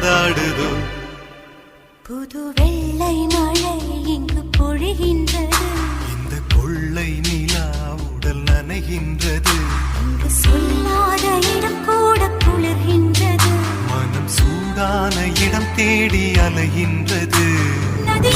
வாழாடுதோ. புது வெள்ளை மழை இங்கு பொழிகின்றது, இந்த கொள்ளை நிலா உடல் நனைகின்றது. இங்கு சொல்லாத இடம் கூட குளிர்கின்றது, மனம் சூடான இடம் தேடி அலைகின்றது. நதி